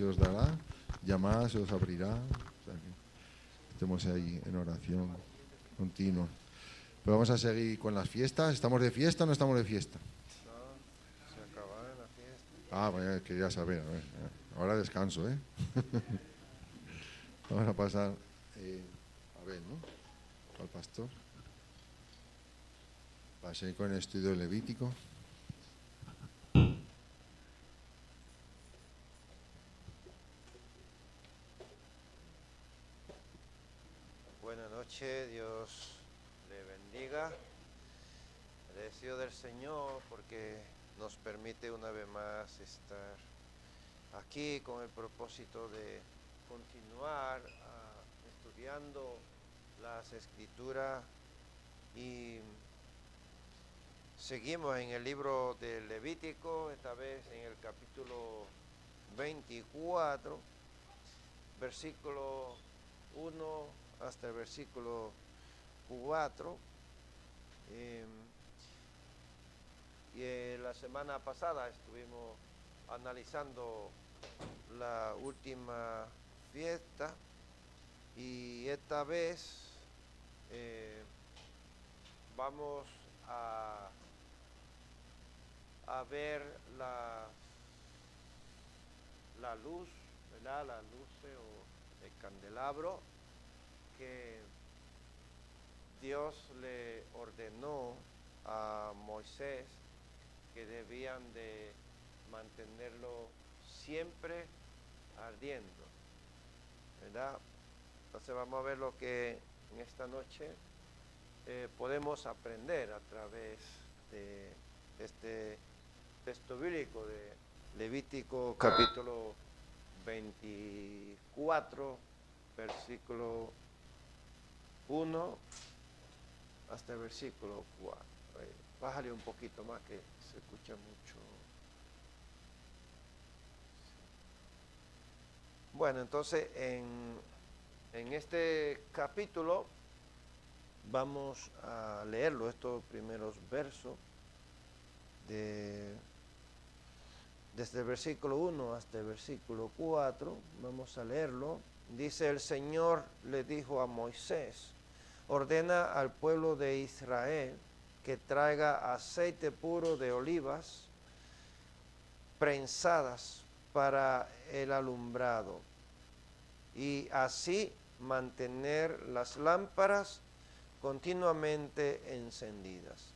se os dará, llamad, se os abrirá. O sea que estemos ahí en oración continua. Pero vamos a seguir con las fiestas. ¿Estamos de fiesta o no estamos de fiesta? No, se acabaron la fiesta. Ah, vaya, quería saber. A ver, ahora descanso, ¿eh? Vamos a pasar a ver, ¿no? Al pastor. Va a seguir con el estudio levítico. Buenas noches, Dios le bendiga. Agradecido del Señor porque nos permite una vez más estar aquí con el propósito de continuar estudiando las Escrituras y seguimos en el libro de Levítico, esta vez en el capítulo 24, versículo 1 hasta el versículo 4. La semana pasada estuvimos analizando la última fiesta y esta vez vamos a ver la luz, ¿verdad? La luz o el candelabro que Dios le ordenó a Moisés que debían de mantenerlo siempre ardiendo, ¿verdad? Entonces vamos a ver lo que en esta noche podemos aprender a través de este texto bíblico de Levítico capítulo 24, versículo 1 hasta el versículo 4. Bájale un poquito más que se escucha mucho. Bueno, entonces en este capítulo vamos a leerlo, estos primeros versos, desde el versículo 1 hasta el versículo 4, vamos a leerlo. Dice: el Señor le dijo a Moisés: ordena al pueblo de Israel que traiga aceite puro de olivas prensadas para el alumbrado, y así mantener las lámparas continuamente encendidas.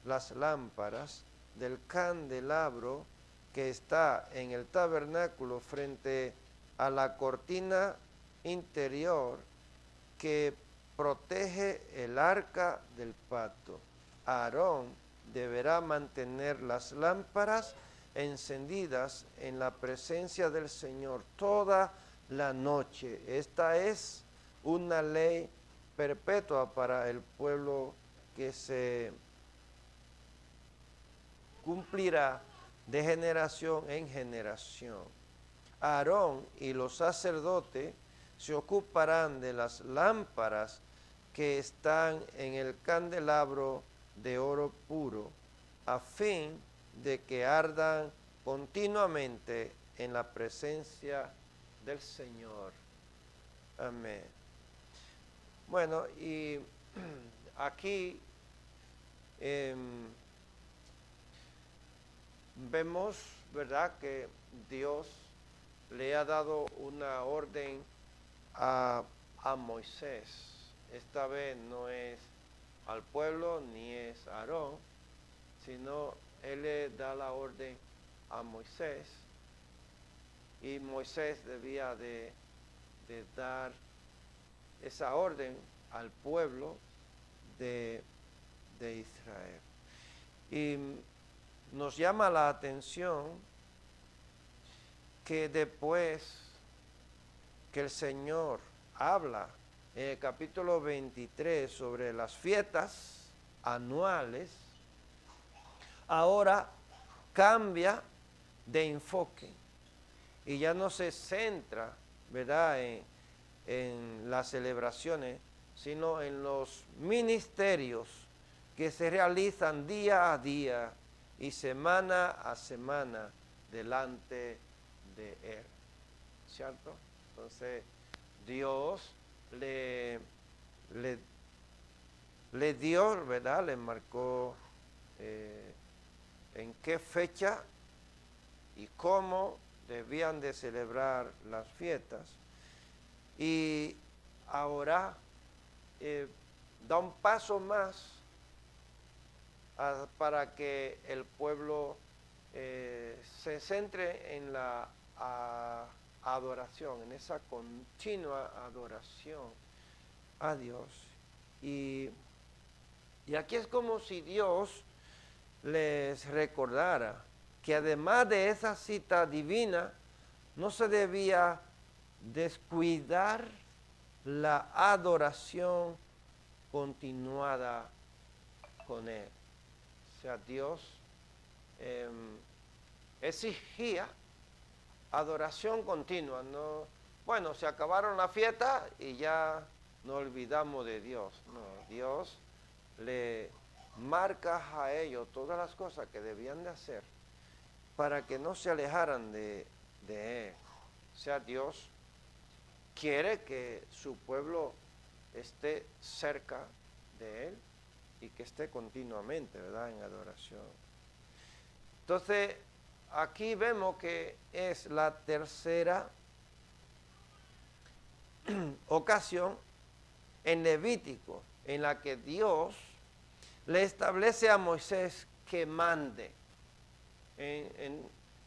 Las lámparas del candelabro que está en el tabernáculo frente a la cortina interior que protege el arca del pacto. Aarón deberá mantener las lámparas encendidas en la presencia del Señor toda la noche. Esta es una ley perpetua para el pueblo que se cumplirá de generación en generación. Aarón y los sacerdotes se ocuparán de las lámparas que están en el candelabro de oro puro, a fin de que ardan continuamente en la presencia del Señor. Amén. Bueno, y aquí vemos, ¿verdad?, que Dios le ha dado una orden a Moisés. Esta vez no es al pueblo ni es a Aarón, sino él le da la orden a Moisés, y Moisés debía de dar esa orden al pueblo de Israel. Y nos llama la atención que después que el Señor habla en el capítulo 23 sobre las fiestas anuales, ahora cambia de enfoque y ya no se centra, ¿verdad?, en las celebraciones, sino en los ministerios que se realizan día a día y semana a semana delante de Él. ¿cierto? Entonces Dios le dio, ¿verdad? Le marcó en qué fecha y cómo debían de celebrar las fiestas. Y ahora da un paso más para que el pueblo se centre en la adoración, en esa continua adoración a Dios. Y aquí es como si Dios les recordara que además de esa cita divina, no se debía descuidar la adoración continuada con Él. O sea, Dios exigía adoración continua. No, bueno, se acabaron la fiesta y ya nos olvidamos de Dios. No, Dios le marca a ellos todas las cosas que debían de hacer para que no se alejaran de Él. O sea, Dios quiere que su pueblo esté cerca de Él y que esté continuamente, ¿verdad?, en adoración. Entonces, aquí vemos que es la tercera ocasión en Levítico en la que Dios le establece a Moisés que mande.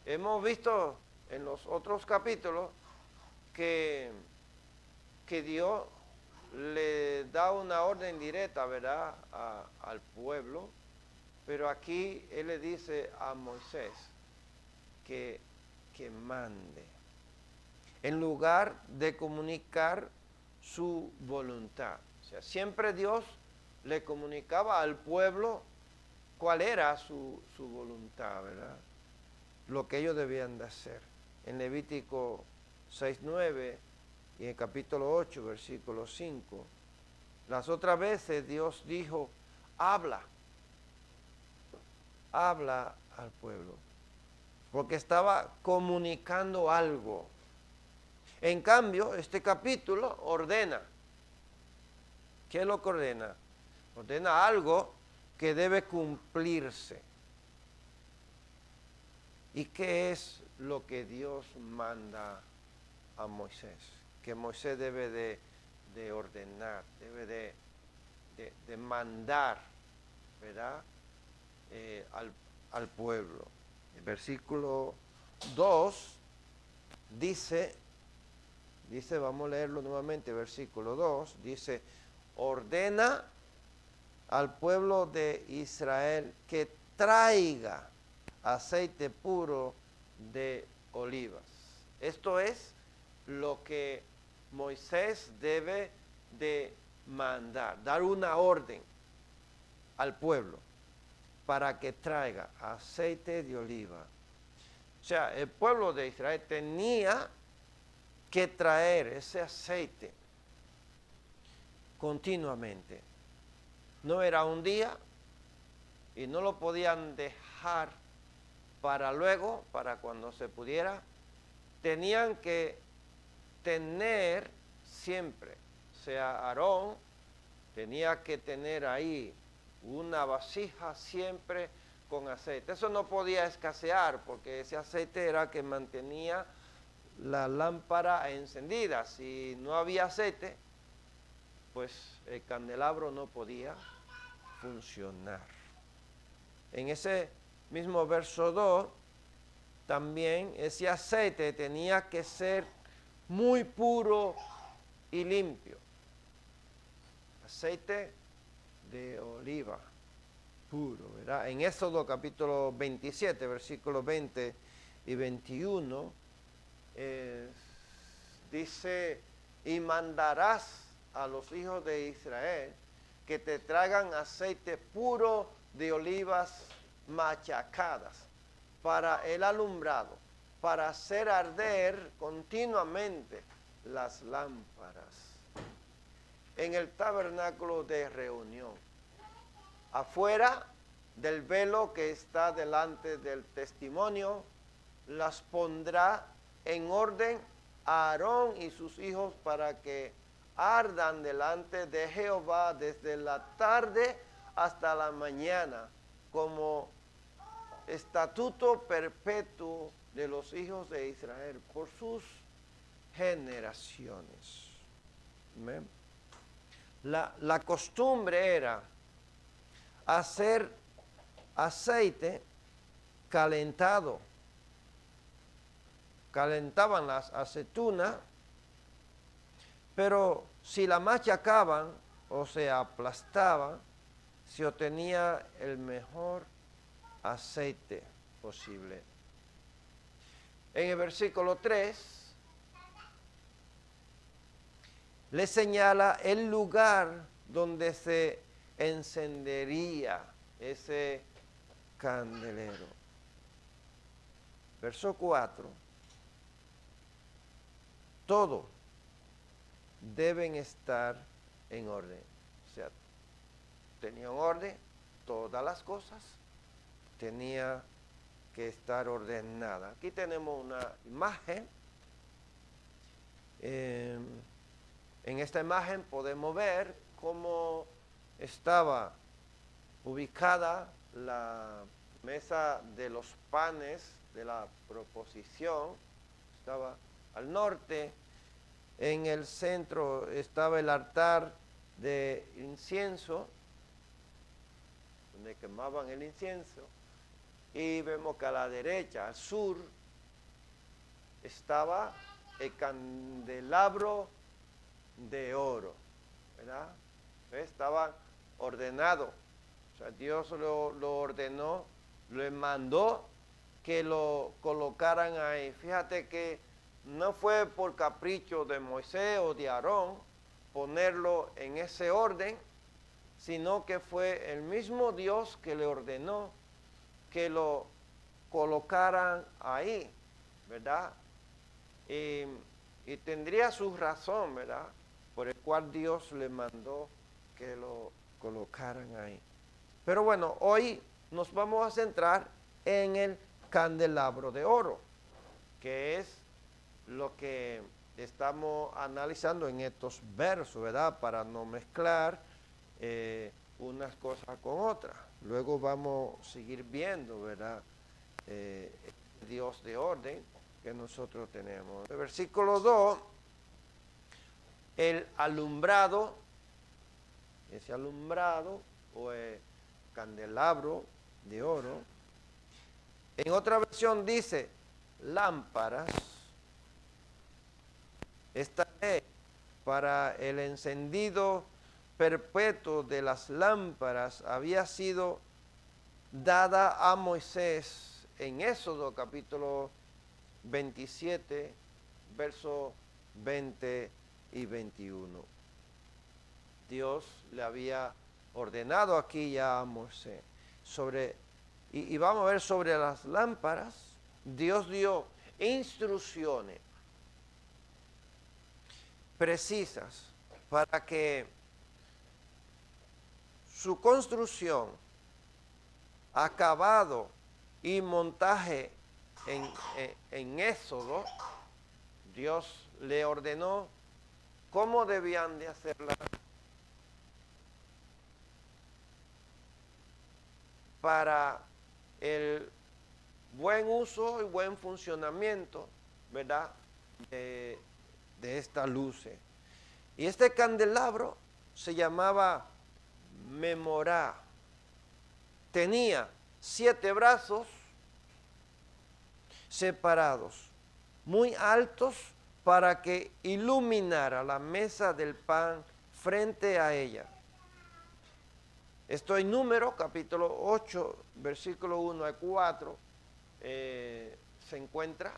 Hemos visto en los otros capítulos que Dios le da una orden directa, ¿verdad?, al pueblo, pero aquí Él le dice a Moisés que mande, en lugar de comunicar su voluntad. O sea, siempre Dios le comunicaba al pueblo cuál era su voluntad, ¿verdad?, lo que ellos debían de hacer. En Levítico 6:9 y en capítulo 8, versículo 5, las otras veces Dios dijo, habla al pueblo, porque estaba comunicando algo. En cambio, este capítulo ordena. ¿Qué es lo que ordena? Ordena algo que debe cumplirse. ¿Y qué es lo que Dios manda a Moisés? Que Moisés debe de ordenar, debe de mandar, ¿verdad?, al pueblo. El versículo 2 dice, vamos a leerlo nuevamente, versículo 2, dice, ordena al pueblo de Israel que traiga aceite puro de olivas. Esto es lo que Moisés debe de mandar, dar una orden al pueblo para que traiga aceite de oliva. O sea, el pueblo de Israel tenía que traer ese aceite continuamente. No era un día y no lo podían dejar para luego, para cuando se pudiera. Tenían que tener siempre, o sea, Aarón tenía que tener ahí una vasija siempre con aceite. Eso no podía escasear porque ese aceite era que mantenía la lámpara encendida. Si no había aceite, pues el candelabro no podía funcionar. En ese mismo verso 2, también ese aceite tenía que ser muy puro y limpio. Aceite de oliva puro, ¿verdad? En Éxodo capítulo 27, versículos 20 y 21, dice, y mandarás a los hijos de Israel que te traigan aceite puro de olivas machacadas para el alumbrado, para hacer arder continuamente las lámparas en el tabernáculo de reunión, afuera del velo que está delante del testimonio, las pondrá en orden a Aarón y sus hijos para que ardan delante de Jehová desde la tarde hasta la mañana, como estatuto perpetuo de los hijos de Israel por sus generaciones. ¿Ven? La costumbre era hacer aceite calentado. Calentaban las aceitunas, pero si la machacaban o se aplastaban, se obtenía el mejor aceite posible. En el versículo 3 le señala el lugar donde se encendería ese candelero. Verso 4. Todo deben estar en orden. O sea, tenía un orden, todas las cosas tenía que estar ordenada. Aquí tenemos una imagen. En esta imagen podemos ver cómo estaba ubicada la mesa de los panes de la proposición. Estaba al norte. En el centro estaba el altar de incienso, donde quemaban el incienso. Y vemos que a la derecha, al sur, estaba el candelabro de oro, ¿verdad? Estaba ordenado. O sea, Dios lo ordenó, le mandó que lo colocaran ahí. Fíjate que no fue por capricho de Moisés o de Aarón ponerlo en ese orden, sino que fue el mismo Dios que le ordenó que lo colocaran ahí, ¿verdad? Y tendría su razón, ¿verdad? Por el cual Dios le mandó que lo colocaran ahí. Pero bueno, hoy nos vamos a centrar en el candelabro de oro, que es lo que estamos analizando en estos versos, ¿verdad? Para no mezclar unas cosas con otras. Luego vamos a seguir viendo, ¿verdad? Dios de orden que nosotros tenemos. El versículo 2, el alumbrado, ese alumbrado o el candelabro de oro. En otra versión dice lámparas. Esta ley para el encendido perpetuo de las lámparas había sido dada a Moisés en Éxodo capítulo 27, versos 20 y 21. Dios le había ordenado aquí ya a Moisés y vamos a ver sobre las lámparas. Dios dio instrucciones precisas para que su construcción, acabado y montaje en Éxodo, Dios le ordenó cómo debían de hacerla para el buen uso y buen funcionamiento, ¿verdad?, de estas luces. Y este candelabro se llamaba Memorá. Tenía 7 brazos separados, muy altos, para que iluminara la mesa del pan frente a ella. Esto en Números, capítulo 8, versículo 1 al 4, se encuentra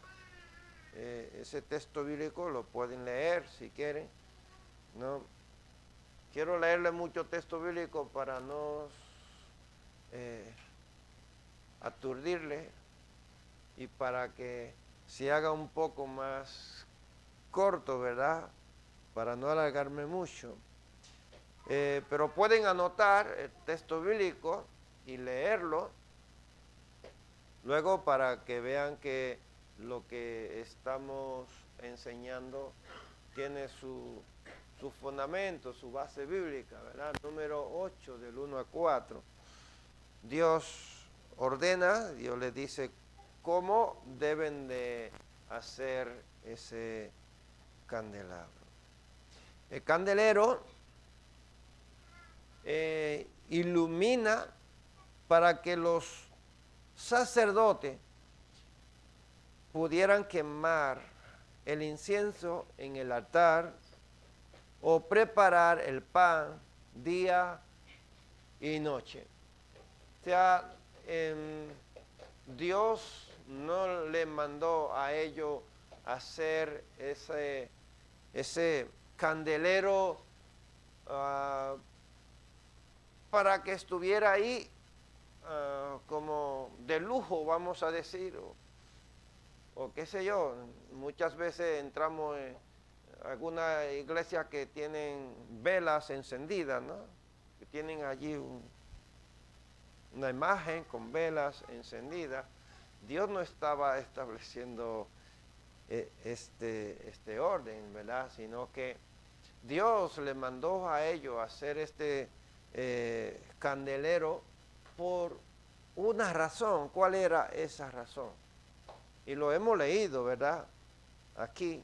ese texto bíblico, lo pueden leer si quieren. No quiero leerle mucho texto bíblico para no aturdirle y para que se haga un poco más corto, ¿verdad? Para no alargarme mucho. Pero pueden anotar el texto bíblico y leerlo luego para que vean que lo que estamos enseñando tiene su fundamento, su base bíblica, ¿verdad? Número 8, del 1 a 4. Dios ordena, Dios les dice cómo deben de hacer ese candelabro. El candelero ilumina para que los sacerdotes pudieran quemar el incienso en el altar o preparar el pan día y noche. O sea, Dios no le mandó a ellos hacer ese candelero para que estuviera ahí como de lujo, vamos a decir, o qué sé yo. Muchas veces entramos en alguna iglesia que tienen velas encendidas, ¿no? Que tienen allí una imagen con velas encendidas. Dios no estaba estableciendo este orden, ¿verdad? Sino que Dios le mandó a ellos hacer este candelero por una razón. ¿Cuál era esa razón? Y lo hemos leído, ¿verdad? Aquí,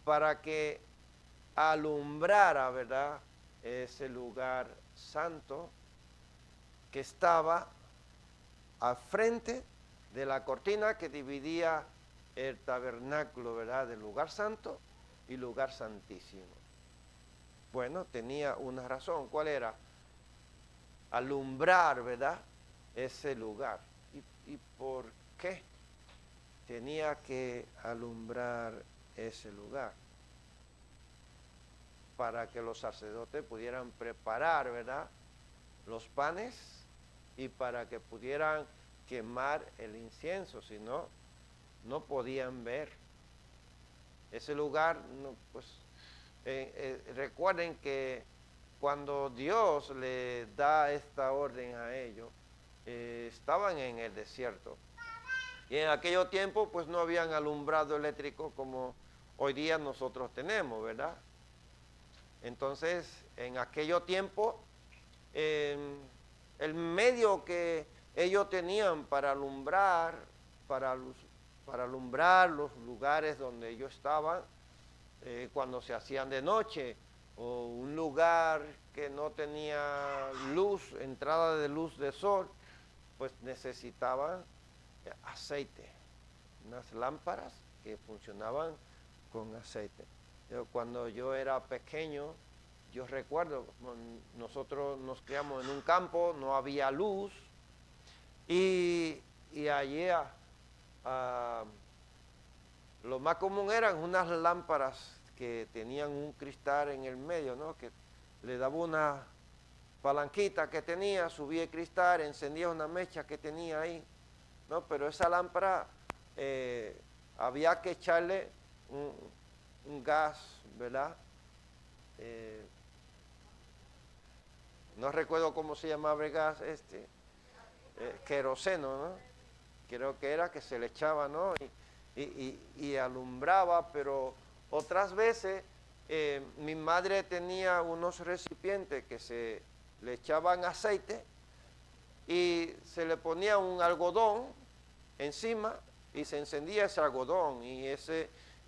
para que alumbrara, ¿verdad?, ese lugar santo que estaba al frente de la cortina que dividía el tabernáculo, ¿verdad?, del lugar santo y lugar santísimo. Bueno, tenía una razón. ¿Cuál era? Alumbrar, ¿verdad?, ese lugar. ¿Y por qué tenía que alumbrar ese lugar? Para que los sacerdotes pudieran preparar, ¿verdad?, los panes, y para que pudieran quemar el incienso. Si no, no podían ver ese lugar. No, pues recuerden que cuando Dios le da esta orden a ellos, estaban en el desierto, y en aquellos tiempos pues no habían alumbrado eléctrico como hoy día nosotros tenemos, ¿verdad? Entonces, en aquellos tiempos, el medio que ellos tenían para alumbrar los lugares donde ellos estaban, cuando se hacían de noche, o un lugar que no tenía luz, entrada de luz de sol, pues necesitaban aceite, unas lámparas que funcionaban con aceite. Cuando yo era pequeño, yo recuerdo, nosotros nos criamos en un campo, no había luz, y allí lo más común eran unas lámparas que tenían un cristal en el medio, ¿no?, que le daba una palanquita que tenía, subía el cristal, encendía una mecha que tenía ahí, ¿no? Pero esa lámpara había que echarle un gas, ¿verdad? No recuerdo cómo se llamaba el gas queroseno, ¿no? Creo que era que se le echaba, ¿no? Y alumbraba. Pero otras veces mi madre tenía unos recipientes que se le echaban aceite y se le ponía un algodón encima y se encendía ese algodón, y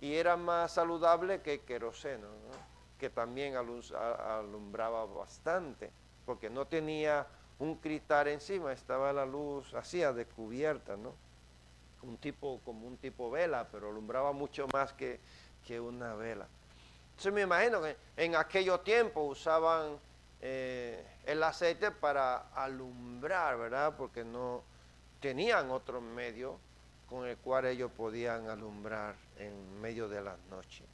era más saludable que el queroseno, ¿no?, que también alumbraba bastante, porque no tenía un cristal encima, estaba la luz así a descubierta, ¿no? Como un tipo vela, pero alumbraba mucho más que una vela. Entonces me imagino que en aquellos tiempos usaban el aceite para alumbrar, ¿verdad? Porque no tenían otro medio con el cual ellos podían alumbrar en medio de la noche.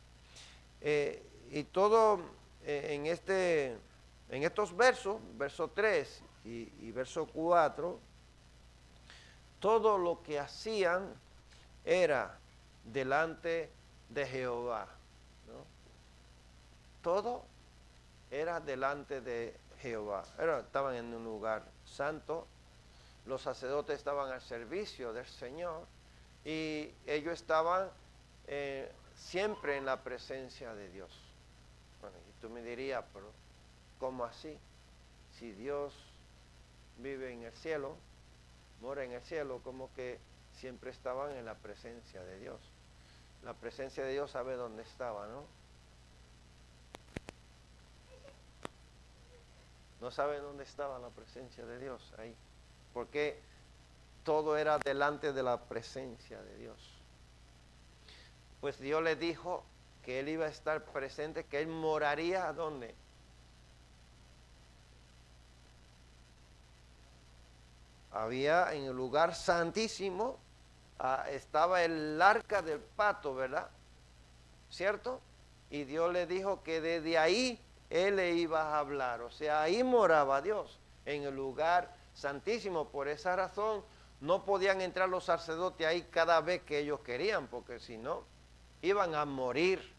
Y todo en estos versos, verso 3 y verso 4, todo lo que hacían era delante de Jehová, ¿no? Todo era delante de Jehová. Estaban en un lugar santo, los sacerdotes estaban al servicio del Señor, y ellos estaban siempre en la presencia de Dios. Bueno, y tú me dirías, pero ¿cómo así? Si Dios vive en el cielo, mora en el cielo, ¿cómo que siempre estaban en la presencia de Dios? La presencia de Dios sabe dónde estaba, ¿no? No sabe dónde estaba la presencia de Dios ahí. Porque todo era delante de la presencia de Dios. Pues Dios le dijo que Él iba a estar presente, que Él moraría ¿dónde? Había en el lugar santísimo, estaba el arca del pacto, ¿verdad? ¿Cierto? Y Dios le dijo que desde ahí Él le iba a hablar. O sea, ahí moraba Dios, en el lugar santísimo. Por esa razón no podían entrar los sacerdotes ahí cada vez que ellos querían, porque si no, iban a morir.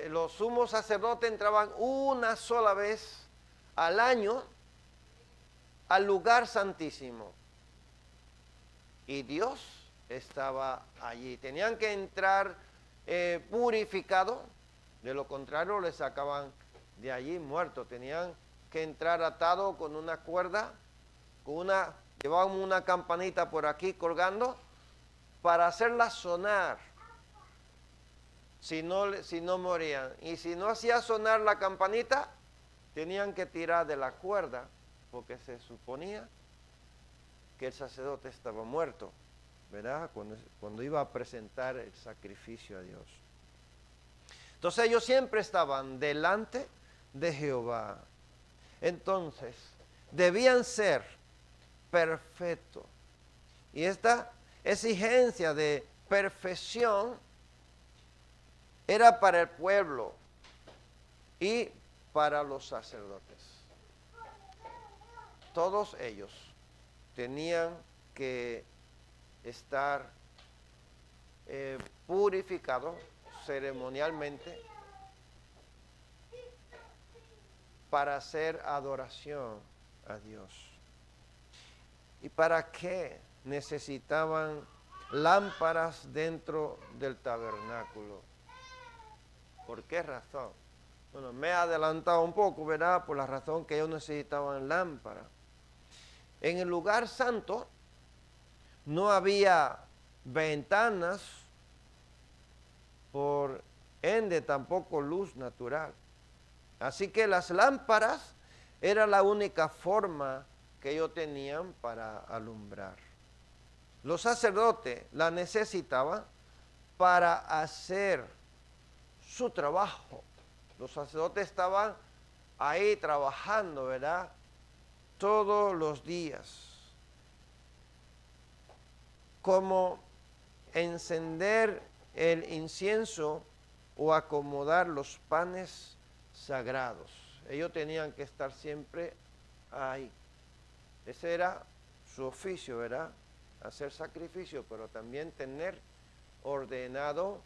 Los sumos sacerdotes entraban una sola vez al año al lugar santísimo. Y Dios estaba allí. Tenían que entrar purificados, de lo contrario les sacaban de allí muertos. Tenían que entrar atados con una cuerda, llevaban una campanita por aquí colgando para hacerla sonar, si no morían. Y si no hacía sonar la campanita, tenían que tirar de la cuerda, porque se suponía que el sacerdote estaba muerto, ¿verdad? Cuando iba a presentar el sacrificio a Dios. Entonces ellos siempre estaban delante de Jehová. Entonces, debían ser perfectos. Y esta exigencia de perfección era para el pueblo y para los sacerdotes. Todos ellos tenían que estar purificados ceremonialmente para hacer adoración a Dios. ¿Y para qué necesitaban lámparas dentro del tabernáculo? ¿Por qué razón? Bueno, me he adelantado un poco, ¿verdad? Por la razón que ellos necesitaban lámparas. En el lugar santo no había ventanas, por ende tampoco luz natural. Así que las lámparas era la única forma que ellos tenían para alumbrar. Los sacerdotes la necesitaban para hacer su trabajo. Los sacerdotes estaban ahí trabajando, ¿verdad? Todos los días. Como encender el incienso o acomodar los panes sagrados. Ellos tenían que estar siempre ahí. Ese era su oficio, ¿verdad? Hacer sacrificio, pero también tener ordenado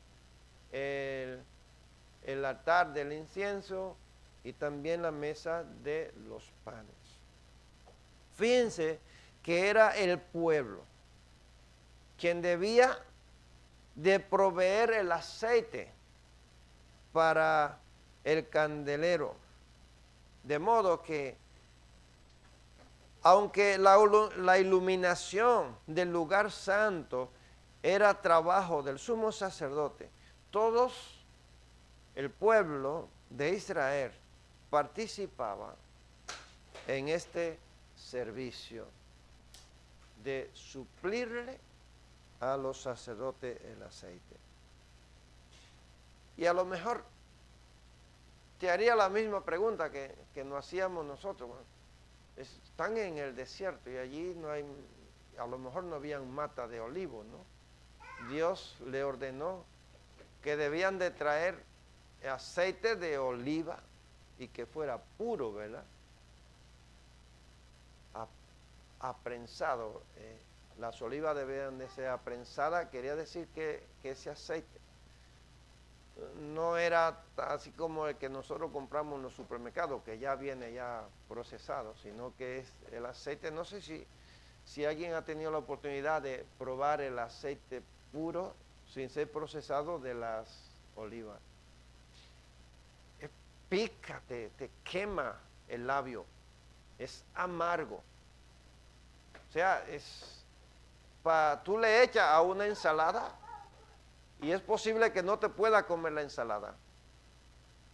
el altar del incienso y también la mesa de los panes. Fíjense que era el pueblo quien debía de proveer el aceite para el candelero. De modo que, aunque la iluminación del lugar santo era trabajo del sumo sacerdote, todos el pueblo de Israel participaba en este servicio de suplirle a los sacerdotes el aceite. Y a lo mejor te haría la misma pregunta que nos hacíamos nosotros. Bueno, están en el desierto y allí no hay, a lo mejor no había mata de olivo, ¿no? Dios le ordenó que debían de traer aceite de oliva y que fuera puro, ¿verdad? Aprensado. Las olivas debían de ser aprensadas, quería decir que ese aceite no era así como el que nosotros compramos en los supermercados, que ya viene ya procesado, sino que es el aceite. No sé si alguien ha tenido la oportunidad de probar el aceite puro, sin ser procesado de las olivas. Pica, te quema el labio, es amargo. O sea, tú le echas a una ensalada y es posible que no te pueda comer la ensalada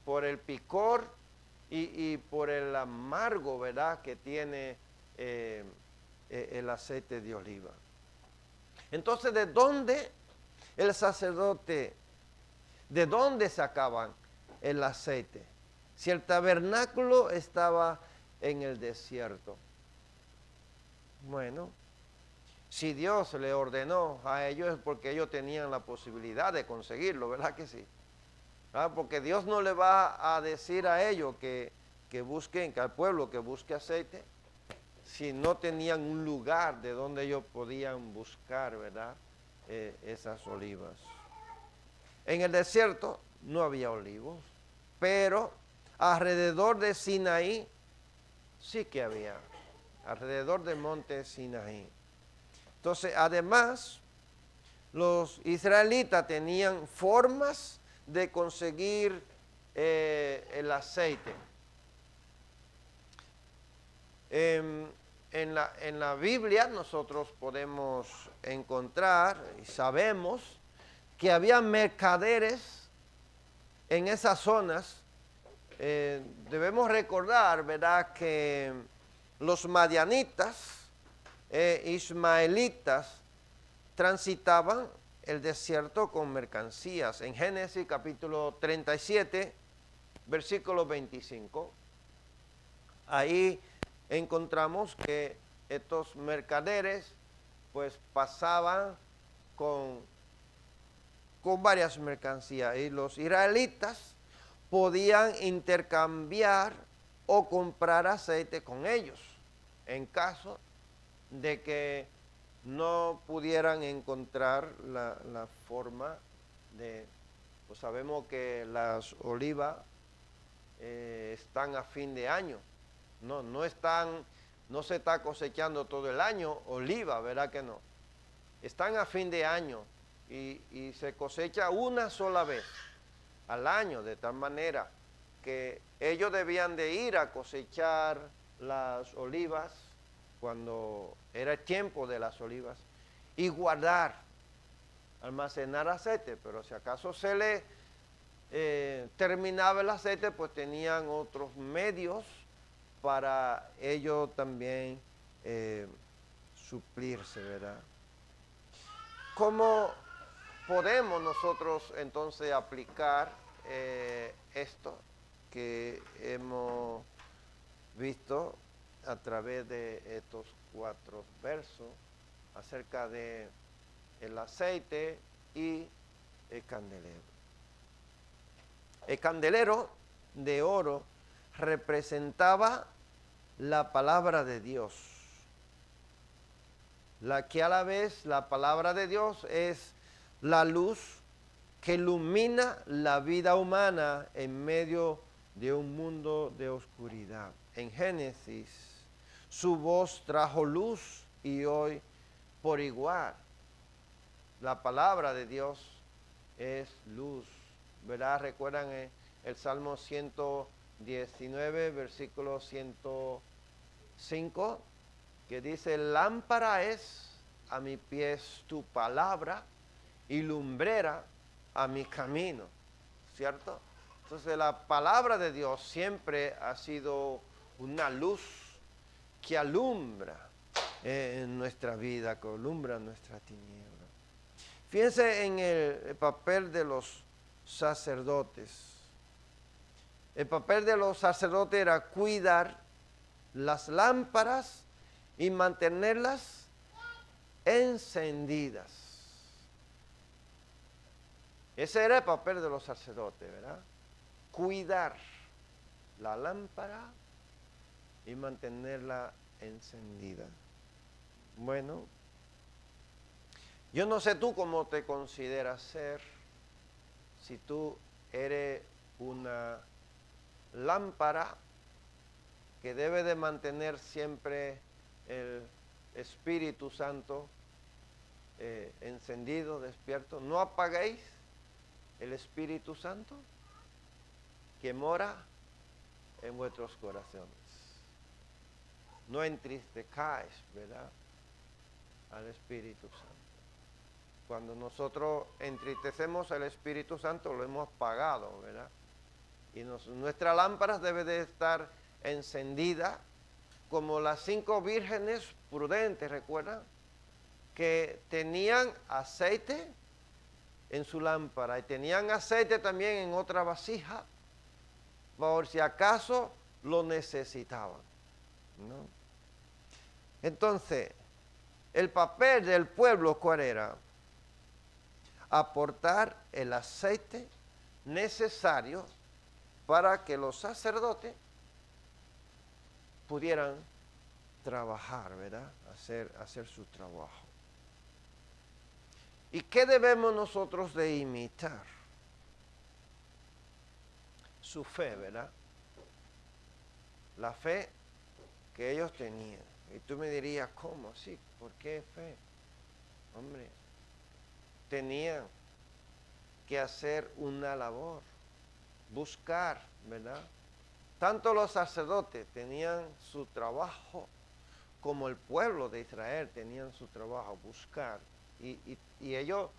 por el picor y por el amargo, ¿verdad?, que tiene el aceite de oliva. Entonces, ¿de dónde el sacerdote, de dónde sacaban el aceite? Si el tabernáculo estaba en el desierto. Bueno, si Dios le ordenó a ellos es porque ellos tenían la posibilidad de conseguirlo, ¿verdad que sí? Porque Dios no le va a decir a ellos que busquen, que al pueblo que busque aceite, si no tenían un lugar de donde ellos podían buscar, ¿verdad?, esas olivas. En el desierto no había olivos, pero alrededor de Sinaí sí que había, alrededor del monte Sinaí. Entonces, además, los israelitas tenían formas de conseguir el aceite. En la Biblia nosotros podemos encontrar y sabemos que había mercaderes en esas zonas. Debemos recordar, ¿verdad?, que los madianitas, ismaelitas, transitaban el desierto con mercancías. En Génesis capítulo 37, versículo 25, ahí encontramos que estos mercaderes pues pasaban con varias mercancías y los israelitas podían intercambiar o comprar aceite con ellos en caso de que no pudieran encontrar la forma de, pues sabemos que las olivas están a fin de año, no se está cosechando todo el año oliva, ¿verdad que no? Están a fin de año y se cosecha una sola vez al año, de tal manera que ellos debían de ir a cosechar las olivas cuando era el tiempo de las olivas y guardar, almacenar aceite, pero si acaso se le terminaba el aceite, pues tenían otros medios para ellos también suplirse, ¿verdad? ¿Cómo podemos nosotros entonces aplicar esto que hemos visto a través de estos 4 versos acerca de el aceite y el candelero? El candelero de oro representaba la palabra de Dios, la que a la vez la palabra de Dios es la luz que ilumina la vida humana en medio de un mundo de oscuridad. En Génesis, su voz trajo luz y hoy por igual la palabra de Dios es luz, ¿verdad? Recuerdan el Salmo 119, versículo 105, que dice: lámpara es a mis pies tu palabra y lumbrera a mi camino, ¿cierto? Entonces la palabra de Dios siempre ha sido una luz que alumbra en nuestra vida, que alumbra nuestra tiniebla. Fíjense en el papel de los sacerdotes. El papel de los sacerdotes era cuidar las lámparas y mantenerlas encendidas. Ese era el papel de los sacerdotes, ¿verdad? Cuidar la lámpara y mantenerla encendida. Bueno, yo no sé tú cómo te consideras ser, si tú eres una lámpara que debe de mantener siempre el Espíritu Santo encendido, despierto. No apaguéis el Espíritu Santo que mora en vuestros corazones. No entristezcáis, ¿verdad?, al Espíritu Santo. Cuando nosotros entristecemos al Espíritu Santo, lo hemos apagado, ¿verdad? Y nuestra lámpara debe de estar encendida como las 5 vírgenes prudentes, ¿recuerdan? Que tenían aceite en su lámpara y tenían aceite también en otra vasija por si acaso lo necesitaban, ¿no? Entonces, el papel del pueblo, ¿cuál era? Aportar el aceite necesario para que los sacerdotes pudieran trabajar, ¿verdad? Hacer su trabajo. ¿Y qué debemos nosotros de imitar? Su fe, ¿verdad? La fe que ellos tenían. Y tú me dirías, ¿cómo? Sí, ¿por qué fe? Hombre, tenían que hacer una labor, buscar, ¿verdad? Tanto los sacerdotes tenían su trabajo, como el pueblo de Israel tenían su trabajo, buscar. Y ellos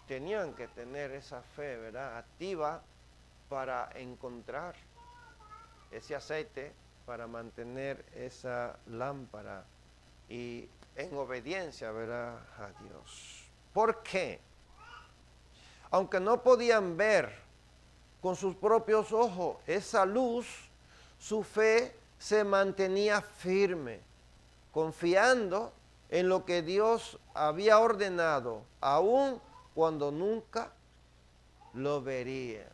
tenían que tener esa fe, ¿verdad?, activa para encontrar ese aceite, para mantener esa lámpara y en obediencia, ¿verdad?, a Dios. ¿Por qué? Aunque no podían ver con sus propios ojos esa luz, su fe se mantenía firme, confiando en lo que Dios había ordenado, aun cuando nunca lo vería.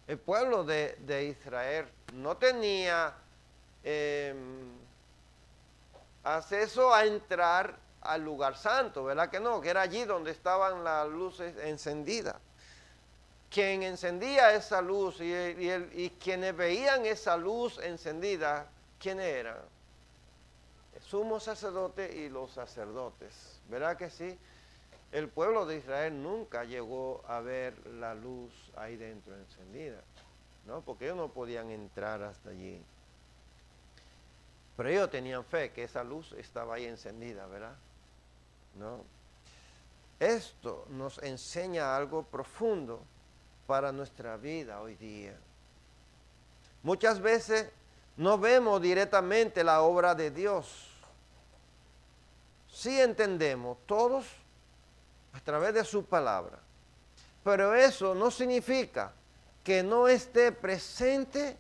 El pueblo de Israel no tenía acceso a entrar al lugar santo, ¿verdad que no? Que era allí donde estaban las luces encendidas. Quien encendía esa luz y quienes veían esa luz encendida, ¿quiénes eran? El sumo sacerdote y los sacerdotes, ¿verdad que sí? El pueblo de Israel nunca llegó a ver la luz ahí dentro encendida, ¿no? Porque ellos no podían entrar hasta allí. Pero ellos tenían fe que esa luz estaba ahí encendida, ¿verdad? ¿No? Esto nos enseña algo profundo para nuestra vida hoy día. Muchas veces no vemos directamente la obra de Dios. Sí entendemos todos a través de su palabra, pero eso no significa que no esté presente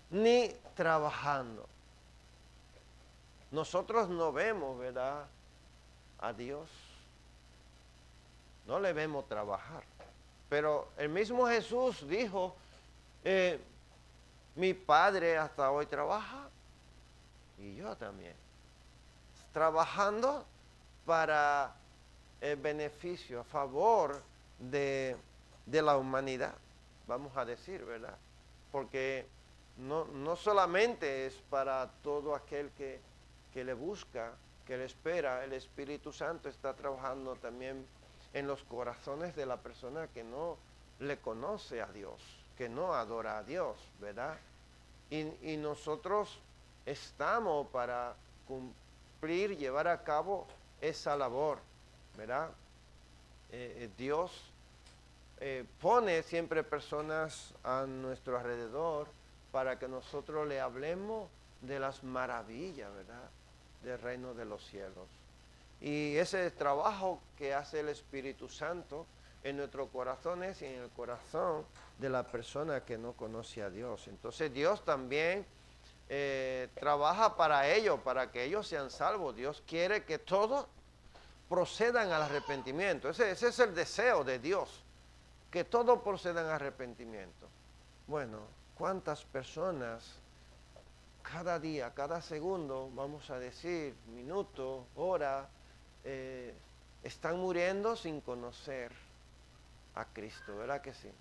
ni trabajando. Nosotros no vemos, ¿verdad?, a Dios, no le vemos trabajar, pero el mismo Jesús dijo, mi Padre hasta hoy trabaja y yo también, trabajando para el beneficio, a favor de la humanidad, vamos a decir, ¿verdad? Porque no solamente es para todo aquel que le busca, que le espera. El Espíritu Santo está trabajando también en los corazones de la persona que no le conoce a Dios, que no adora a Dios, ¿verdad? Y nosotros estamos para cumplir, llevar a cabo esa labor, ¿verdad? Dios pone siempre personas a nuestro alrededor para que nosotros le hablemos de las maravillas, ¿verdad?, del reino de los cielos. Y ese trabajo que hace el Espíritu Santo en nuestros corazones y en el corazón de la persona que no conoce a Dios. Entonces Dios también trabaja para ellos, para que ellos sean salvos. Dios quiere que todos procedan al arrepentimiento. Ese es el deseo de Dios, que todos procedan al arrepentimiento. Bueno, ¿cuántas personas cada día, cada segundo, vamos a decir, minuto, hora, están muriendo sin conocer a Cristo, ¿verdad que sí?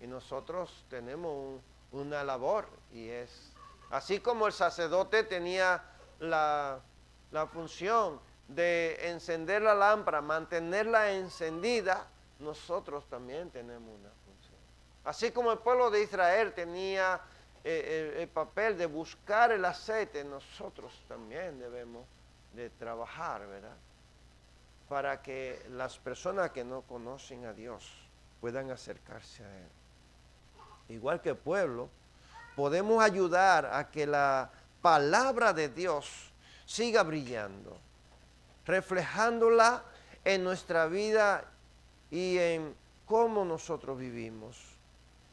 Y nosotros tenemos una labor, y es, así como el sacerdote tenía la función de encender la lámpara, mantenerla encendida, nosotros también tenemos una función. Así como el pueblo de Israel tenía el papel de buscar el aceite, nosotros también debemos de trabajar, ¿verdad? Para que las personas que no conocen a Dios puedan acercarse a Él. Igual que el pueblo, podemos ayudar a que la palabra de Dios siga brillando, reflejándola en nuestra vida y en cómo nosotros vivimos,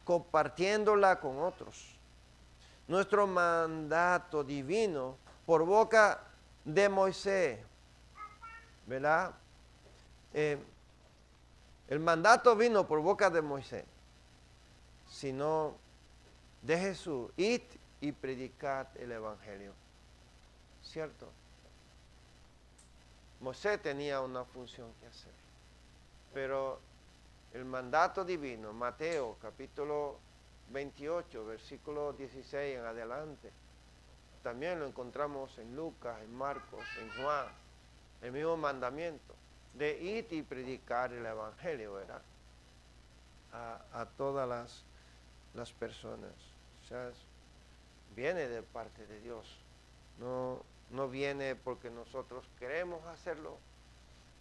compartiéndola con otros. Nuestro mandato divino por boca de Moisés, ¿verdad? El mandato vino por boca de Moisés, sino de Jesús. Id y predicad el evangelio. ¿Cierto? Moisés tenía una función que hacer, pero el mandato divino, Mateo capítulo 28, versículo 16 en adelante, también lo encontramos en Lucas, en Marcos, en Juan, el mismo mandamiento de ir y predicar el evangelio, ¿verdad? A todas las personas. O sea, viene de parte de Dios. No viene porque nosotros queremos hacerlo,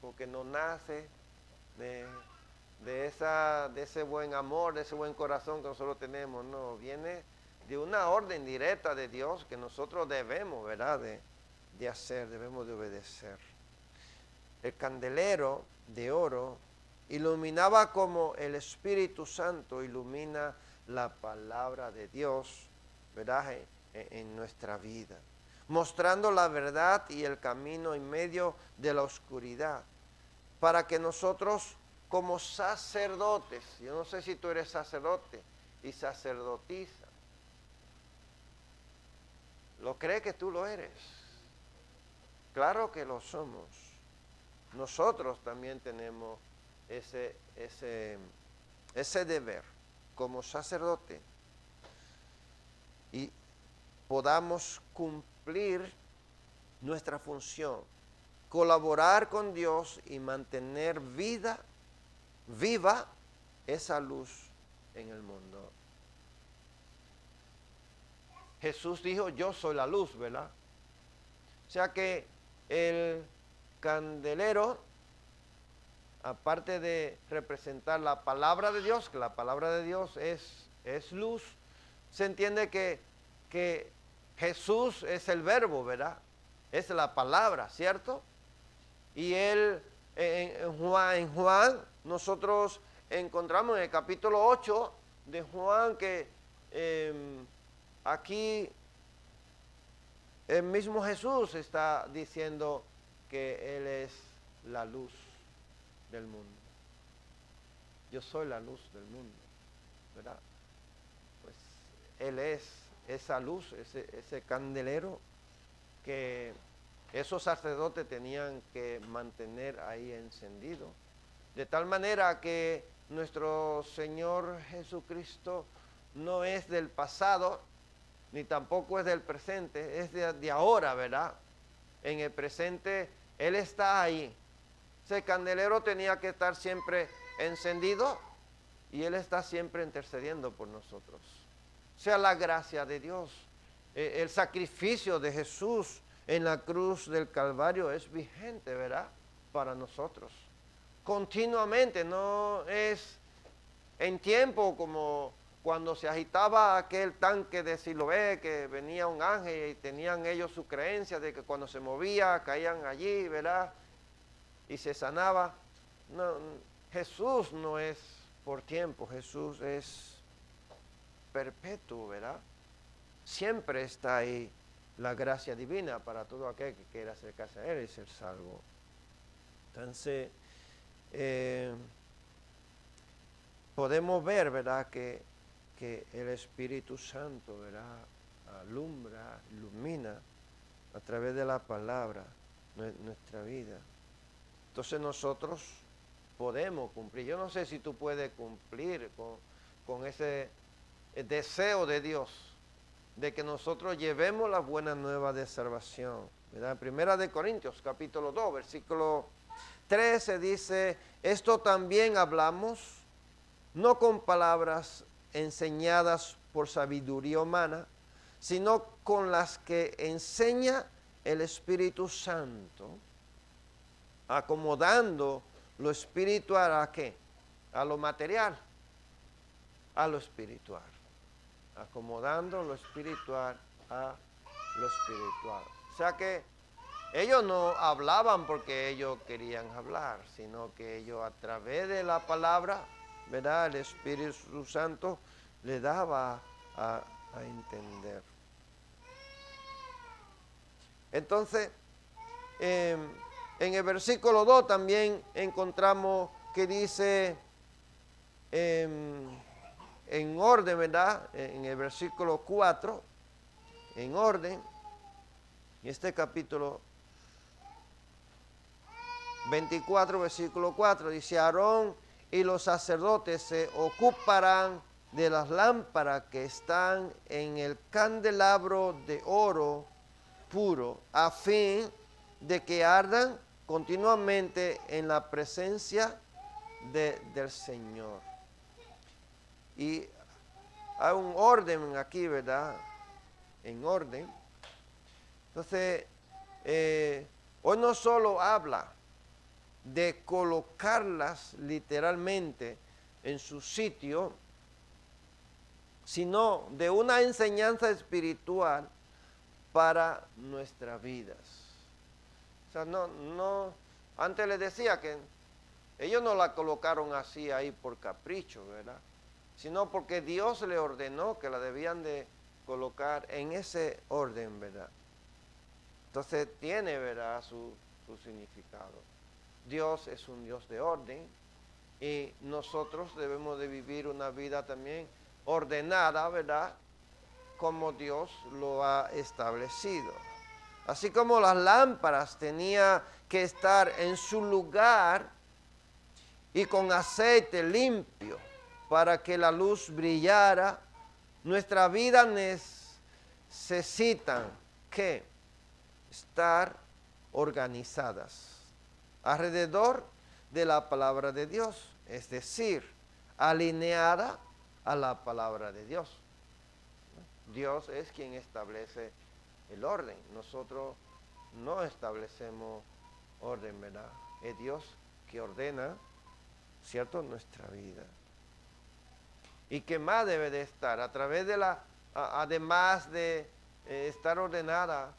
porque no nace de ese buen amor, de ese buen corazón que nosotros tenemos. No, viene de una orden directa de Dios que nosotros debemos, ¿verdad?, de hacer, debemos de obedecer. El candelero de oro iluminaba como el Espíritu Santo ilumina la palabra de Dios, ¿verdad?, en nuestra vida, mostrando la verdad y el camino en medio de la oscuridad, para que nosotros como sacerdotes, yo no sé si tú eres sacerdote y sacerdotisa, ¿lo crees que tú lo eres? Claro que lo somos. Nosotros también tenemos ese deber como sacerdote y podamos cumplir nuestra función, colaborar con Dios y mantener viva esa luz en el mundo. Jesús dijo, yo soy la luz, ¿verdad? O sea que el candelero, aparte de representar la palabra de Dios, que la palabra de Dios es luz, se entiende que Jesús es el verbo, ¿verdad? Es la palabra, ¿cierto? Y él, en Juan, nosotros encontramos en el capítulo 8 de Juan que aquí el mismo Jesús está diciendo que Él es la luz del mundo. Yo soy la luz del mundo, ¿verdad? Pues Él es esa luz, ese candelero que esos sacerdotes tenían que mantener ahí encendido. De tal manera que nuestro Señor Jesucristo no es del pasado, ni tampoco es del presente, es de ahora, ¿verdad? En el presente Él está ahí. Ese candelero tenía que estar siempre encendido y Él está siempre intercediendo por nosotros. O sea, la gracia de Dios, el sacrificio de Jesús en la cruz del Calvario es vigente, ¿verdad?, para nosotros. Continuamente, no es en tiempo como cuando se agitaba aquel tanque de Siloé, que venía un ángel y tenían ellos su creencia de que cuando se movía caían allí, ¿verdad?, y se sanaba. No, Jesús no es por tiempo, Jesús es perpetuo, ¿verdad? Siempre está ahí la gracia divina para todo aquel que quiera acercarse a Él y ser salvo. Entonces, podemos ver, ¿verdad?, que el Espíritu Santo, ¿verdad?, alumbra, ilumina a través de la palabra nuestra vida. Entonces nosotros podemos cumplir. Yo no sé si tú puedes cumplir con ese deseo de Dios de que nosotros llevemos la buena nueva de salvación ¿verdad? En Primera de Corintios, capítulo 2, versículo 13 dice, esto también hablamos, no con palabras enseñadas por sabiduría humana, sino con las que enseña el Espíritu Santo, acomodando lo espiritual ¿a qué? A lo material, a lo espiritual. Acomodando lo espiritual a lo espiritual. O sea que ellos no hablaban porque ellos querían hablar, sino que ellos a través de la palabra, ¿verdad? El Espíritu Santo le daba a entender. Entonces, en el versículo 2 también encontramos que dice en orden, ¿verdad? En el versículo 4, en orden, y este capítulo 24, versículo 4, dice, Aarón y los sacerdotes se ocuparán de las lámparas que están en el candelabro de oro puro, a fin de que ardan continuamente en la presencia del Señor. Y hay un orden aquí, ¿verdad? En orden. Entonces, hoy no solo habla de colocarlas literalmente en su sitio, sino de una enseñanza espiritual para nuestras vidas. O sea, antes les decía que ellos no la colocaron así ahí por capricho, ¿verdad? Sino porque Dios le ordenó que la debían de colocar en ese orden, ¿verdad? Entonces tiene, ¿verdad?, su significado. Dios es un Dios de orden y nosotros debemos de vivir una vida también ordenada, ¿verdad?, como Dios lo ha establecido. Así como las lámparas tenían que estar en su lugar y con aceite limpio para que la luz brillara, nuestra vida necesitan que estar organizadas alrededor de la palabra de Dios, es decir, alineada a la palabra de Dios. Dios es quien establece el orden. Nosotros no establecemos orden, ¿verdad? Es Dios que ordena, ¿cierto?, nuestra vida. ¿Y qué más debe de estar? A través de además de estar ordenada,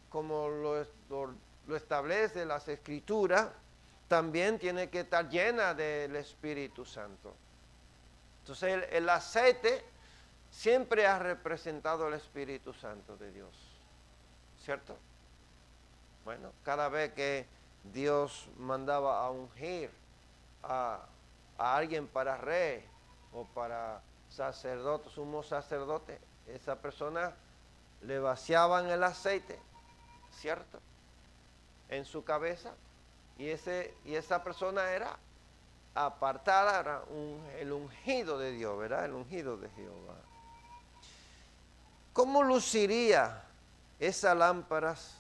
como lo establece las Escrituras, también tiene que estar llena del Espíritu Santo. Entonces el aceite siempre ha representado el Espíritu Santo de Dios, ¿cierto? Bueno, cada vez que Dios mandaba a ungir a alguien para rey o para sacerdote, sumo sacerdote, esa persona le vaciaban el aceite, ¿cierto?, en su cabeza, y esa persona era apartada, era el ungido de Dios, ¿verdad? El ungido de Jehová. ¿Cómo luciría esas lámparas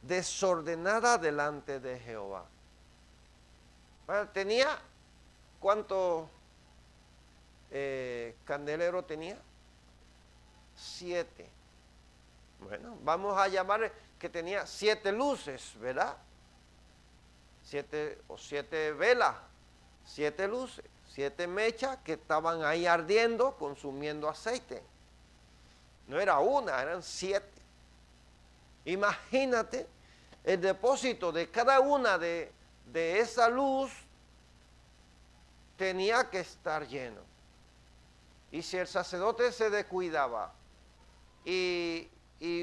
desordenadas delante de Jehová? Bueno, tenía, ¿cuántos candeleros tenía? 7. Bueno, vamos a llamar que tenía 7 luces, ¿verdad? 7 velas, 7 luces, 7 mechas que estaban ahí ardiendo, consumiendo aceite. No era una, eran 7. Imagínate el depósito de cada una de esa luz tenía que estar lleno. Y si el sacerdote se descuidaba y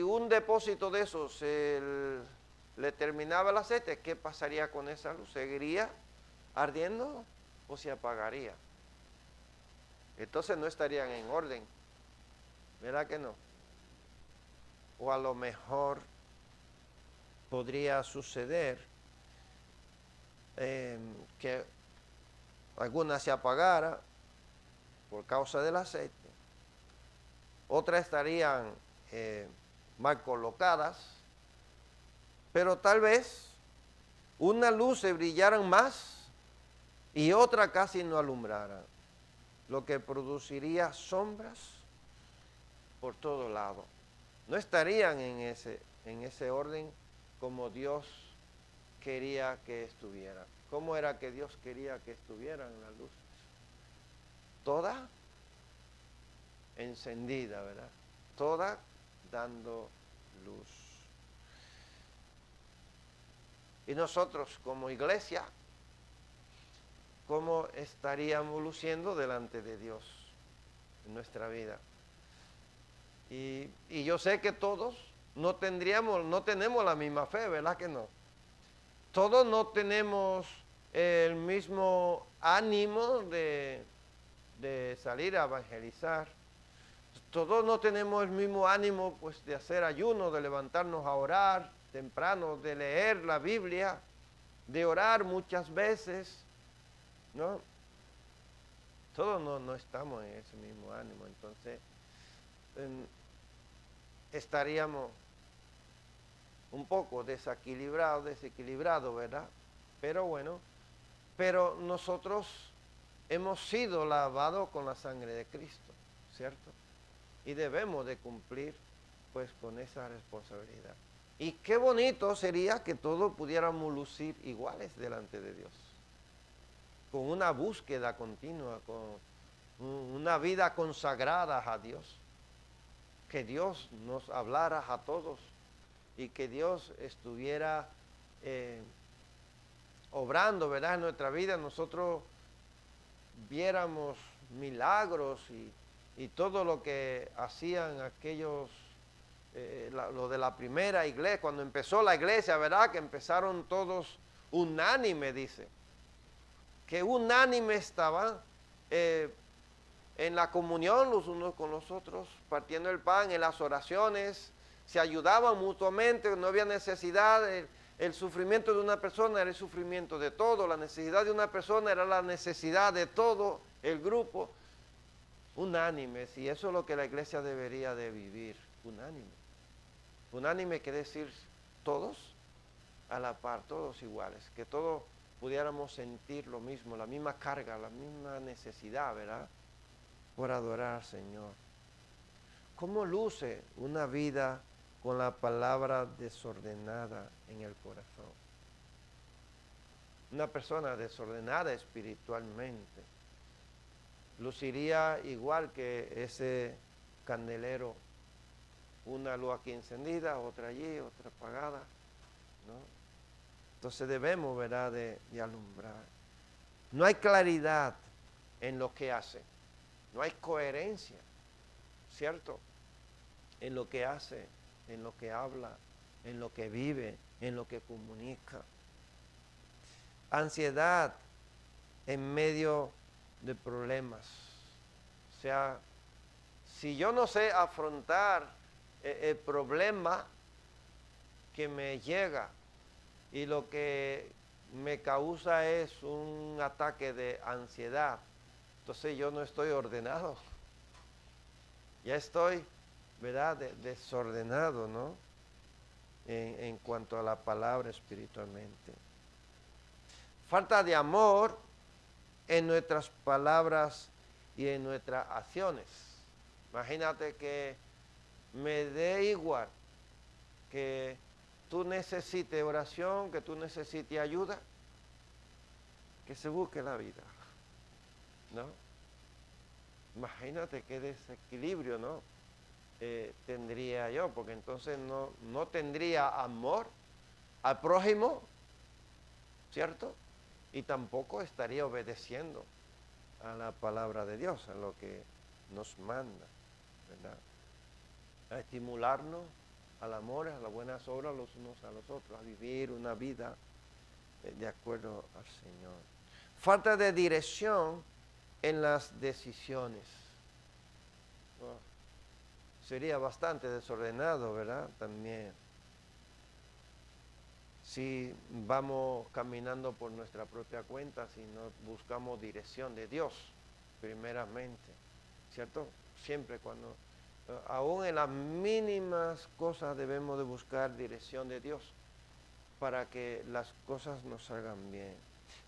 un depósito de esos le terminaba el aceite, ¿qué pasaría con esa luz? ¿Seguiría ardiendo o se apagaría? Entonces no estarían en orden, ¿verdad que no? O a lo mejor podría suceder que alguna se apagara por causa del aceite, otras estarían mal colocadas, pero tal vez una luz se brillaran más y otra casi no alumbrara, lo que produciría sombras por todo lado. No estarían en ese orden como Dios quería que estuvieran. ¿Cómo era que Dios quería que estuvieran las luces? Toda encendida, ¿verdad? Toda dando luz. Y nosotros como iglesia, ¿cómo estaríamos luciendo delante de Dios en nuestra vida? Y yo sé que todos no tenemos la misma fe, ¿verdad que no? Todos no tenemos el mismo ánimo de salir a evangelizar. Todos no tenemos el mismo ánimo pues de hacer ayuno, de levantarnos a orar temprano, de leer la Biblia, de orar muchas veces, ¿no? Todos no estamos en ese mismo ánimo, entonces estaríamos un poco desequilibrados, ¿verdad? Pero bueno, pero nosotros hemos sido lavados con la sangre de Cristo, ¿cierto? Y debemos de cumplir pues con esa responsabilidad. Y qué bonito sería que todos pudiéramos lucir iguales delante de Dios, con una búsqueda continua, con una vida consagrada a Dios, que Dios nos hablara a todos y que Dios estuviera obrando, ¿verdad? En nuestra vida, nosotros viéramos milagros y todo lo que hacían aquellos, lo de la primera iglesia, cuando empezó la iglesia, ¿verdad? Que empezaron todos unánime, dice, que unánime estaban en la comunión los unos con los otros, partiendo el pan, en las oraciones, se ayudaban mutuamente, no había necesidad. El sufrimiento de una persona era el sufrimiento de todo, la necesidad de una persona era la necesidad de todo el grupo, unánimes, y eso es lo que la iglesia debería de vivir, unánime. Unánime quiere decir todos a la par, todos iguales, que todos pudiéramos sentir lo mismo, la misma carga, la misma necesidad, ¿verdad? Por adorar al Señor. ¿Cómo luce una vida con la palabra desordenada en el corazón? Una persona desordenada espiritualmente luciría igual que ese candelero, una luz aquí encendida, otra allí, otra apagada, ¿no? Entonces debemos, ¿verdad?, de alumbrar. No hay claridad en lo que hace, no hay coherencia, ¿cierto? En lo que hace, en lo que habla, en lo que vive, en lo que comunica. Ansiedad en medio de problemas. O sea, si yo no sé afrontar el problema que me llega y lo que me causa es un ataque de ansiedad, entonces yo no estoy ordenado. Ya estoy, ¿verdad?, desordenado, ¿no? En cuanto a la palabra espiritualmente. Falta de amor en nuestras palabras y en nuestras acciones. Imagínate que me dé igual que tú necesites oración, que tú necesites ayuda, que se busque la vida, ¿no? Imagínate qué desequilibrio, ¿no? Tendría yo, porque entonces no tendría amor al prójimo, ¿cierto? Y tampoco estaría obedeciendo a la palabra de Dios, a lo que nos manda, ¿verdad? A estimularnos al amor, a las buenas obras los unos a los otros, a vivir una vida de acuerdo al Señor. Falta de dirección en las decisiones. Sería bastante desordenado, ¿verdad? También. Si vamos caminando por nuestra propia cuenta, si no buscamos dirección de Dios, primeramente, ¿cierto? Siempre cuando, aún en las mínimas cosas debemos de buscar dirección de Dios. para que las cosas nos salgan bien.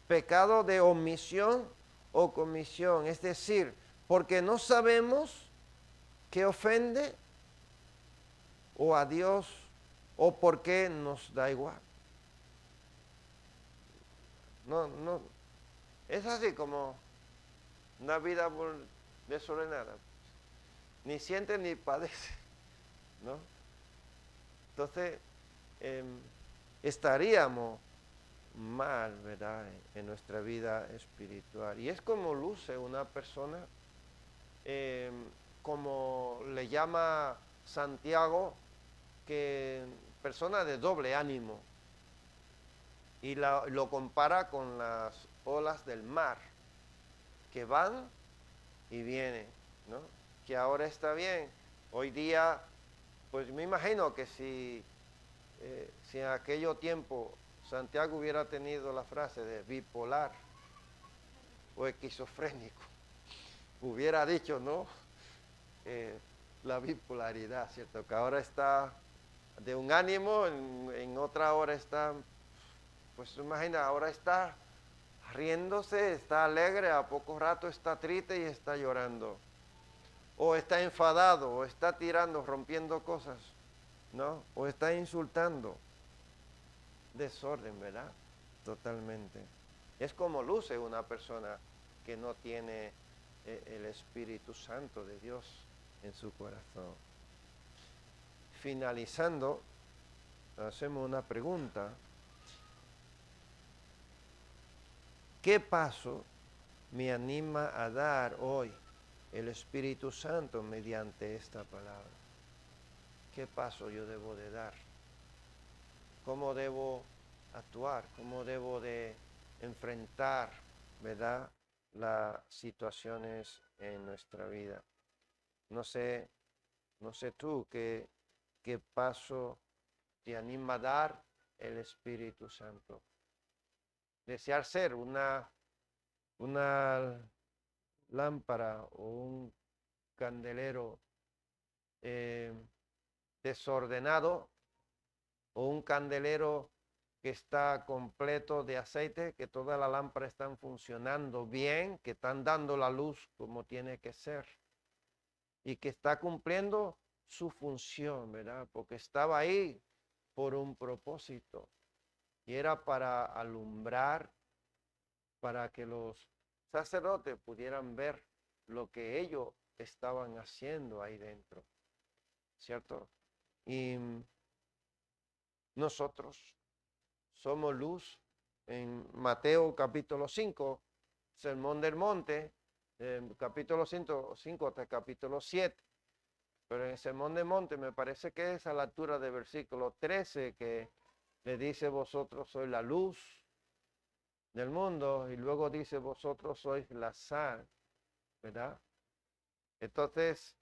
Pecado de omisión o comisión, es decir, porque no sabemos qué ofende o a Dios o por qué nos da igual. No, es así como una vida desordenada. Ni siente ni padece, ¿no? Entonces, estaríamos mal, ¿verdad?, en nuestra vida espiritual. Y es como luce una persona, como le llama Santiago, que persona de doble ánimo. Y lo compara con las olas del mar, que van y vienen, ¿no? Que ahora está bien. Hoy día, pues me imagino que si en aquello tiempo Santiago hubiera tenido la frase de bipolar o esquizofrénico, hubiera dicho, ¿no? La bipolaridad, ¿cierto? Que ahora está de un ánimo, en otra hora está, pues imagina, ahora está riéndose, está alegre, a poco rato está triste y está llorando. O está enfadado, o está tirando, rompiendo cosas, ¿no? O está insultando. Desorden, ¿verdad? Totalmente. Es como luce una persona que no tiene el Espíritu Santo de Dios en su corazón. Finalizando, hacemos una pregunta. ¿Qué paso me anima a dar hoy el Espíritu Santo mediante esta palabra? ¿Qué paso yo debo de dar? ¿Cómo debo actuar? ¿Cómo debo de enfrentar, ¿verdad?, las situaciones en nuestra vida? No sé tú qué paso te anima a dar el Espíritu Santo. Desear ser una lámpara o un candelero desordenado, o un candelero que está completo de aceite, que todas las lámparas están funcionando bien, que están dando la luz como tiene que ser y que está cumpliendo su función, ¿verdad? Porque estaba ahí por un propósito y era para alumbrar, para que los sacerdotes pudieran ver lo que ellos estaban haciendo ahí dentro, ¿cierto? Y nosotros somos luz. En Mateo capítulo 5, Sermón del Monte, capítulo 5 hasta capítulo 7. Pero en el Sermón del Monte me parece que es a la altura del versículo 13 que le dice: vosotros sois la luz del mundo, y luego dice: vosotros sois la sal, ¿verdad? Entonces,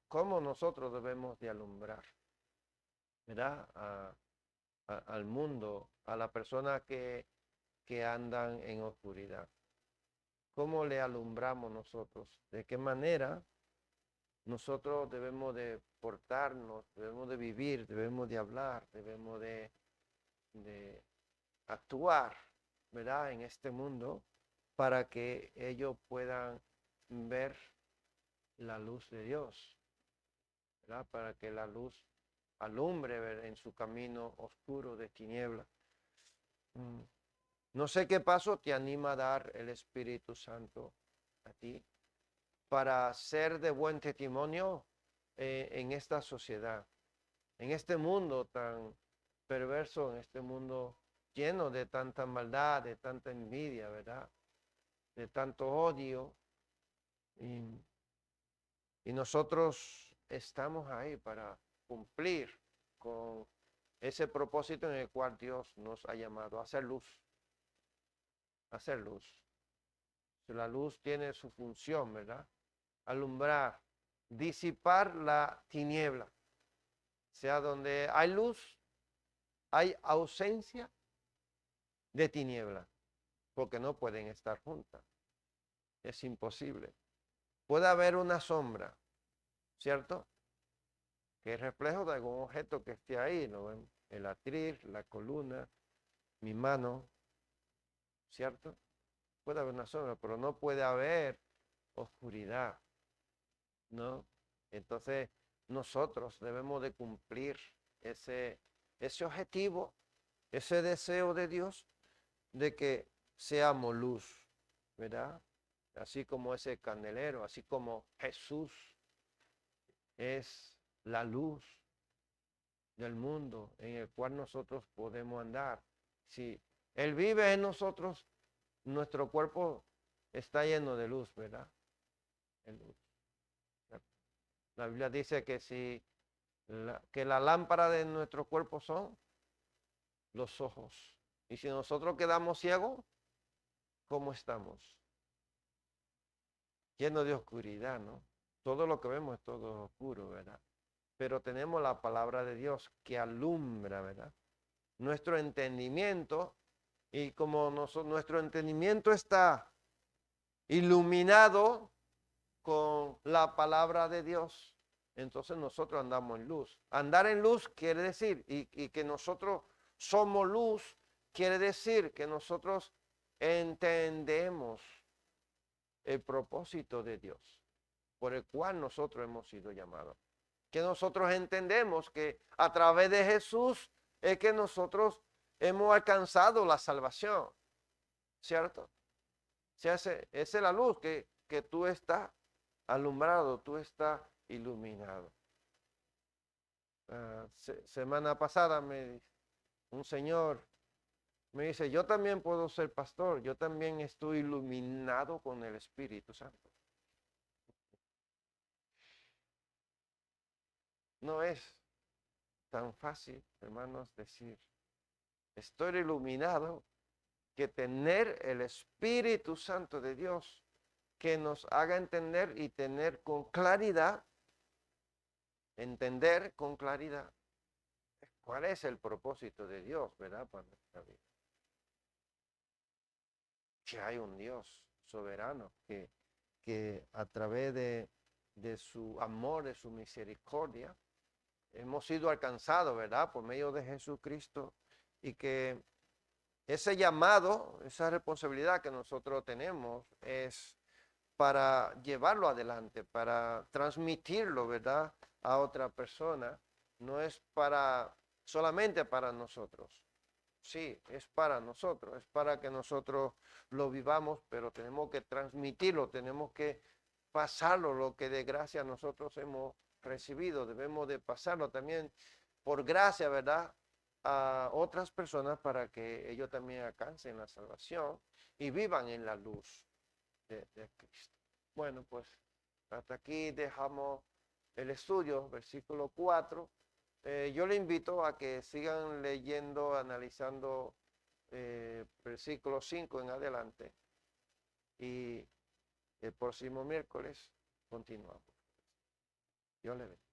¿cómo nosotros debemos de alumbrar, ¿verdad?, al mundo, a la persona que andan en oscuridad? ¿Cómo le alumbramos nosotros? ¿De qué manera nosotros debemos de portarnos, debemos de vivir, debemos de hablar, debemos de actuar, ¿verdad?, en este mundo, para que ellos puedan ver la luz de Dios, ¿verdad?, para que la luz alumbre, ¿verdad?, en su camino oscuro de tinieblas. No sé qué paso te anima a dar el Espíritu Santo a ti para ser de buen testimonio en esta sociedad, en este mundo tan perverso, en este mundo lleno de tanta maldad, de tanta envidia, ¿verdad?, de tanto odio. Y nosotros estamos ahí para cumplir con ese propósito en el cual Dios nos ha llamado a hacer luz. Hacer luz. La luz tiene su función, ¿verdad? Alumbrar, disipar la tiniebla. O sea, donde hay luz, hay ausencia de tiniebla, porque no pueden estar juntas. Es imposible. Puede haber una sombra, ¿cierto?, que es reflejo de algún objeto que esté ahí, ¿no ven? El atril, la columna, mi mano, ¿cierto? Puede haber una sombra, pero no puede haber oscuridad, ¿no? Entonces, nosotros debemos de cumplir ese objetivo, ese deseo de Dios de que seamos luz, ¿verdad? Así como ese candelero, así como Jesús es la luz del mundo en el cual nosotros podemos andar. Si Él vive en nosotros, nuestro cuerpo está lleno de luz, ¿verdad? De luz. La Biblia dice que que la lámpara de nuestro cuerpo son los ojos. Y si nosotros quedamos ciegos, ¿cómo estamos? Lleno de oscuridad, ¿no? Todo lo que vemos es todo oscuro, ¿verdad? Pero tenemos la palabra de Dios que alumbra, ¿verdad? Nuestro entendimiento, y como nuestro entendimiento está iluminado con la palabra de Dios, entonces nosotros andamos en luz. Andar en luz quiere decir, y que nosotros somos luz, quiere decir que nosotros entendemos el propósito de Dios, por el cual nosotros hemos sido llamados. Que nosotros entendemos que a través de Jesús es que nosotros hemos alcanzado la salvación, ¿cierto? O sea, esa es la luz que tú estás alumbrado, tú estás iluminado. Semana pasada un señor me dice, yo también puedo ser pastor, yo también estoy iluminado con el Espíritu Santo. No es tan fácil, hermanos, decir, estoy iluminado, que tener el Espíritu Santo de Dios que nos haga entender y tener con claridad, entender con claridad cuál es el propósito de Dios, ¿verdad? Para nuestra vida. Que hay un Dios soberano que a través de su amor, de su misericordia, hemos sido alcanzados, ¿verdad? Por medio de Jesucristo, y que ese llamado, esa responsabilidad que nosotros tenemos es para llevarlo adelante, para transmitirlo, ¿verdad? A otra persona. No es solamente para nosotros. Sí, es para nosotros, es para que nosotros lo vivamos, pero tenemos que transmitirlo, tenemos que pasarlo, lo que de gracia nosotros hemos recibido, debemos de pasarlo también por gracia, ¿verdad? A otras personas para que ellos también alcancen la salvación y vivan en la luz de Cristo. Bueno, pues hasta aquí dejamos el estudio, versículo 4. Yo le invito a que sigan leyendo, analizando versículo 5 en adelante. Y el próximo miércoles continuamos. Dios le bendiga.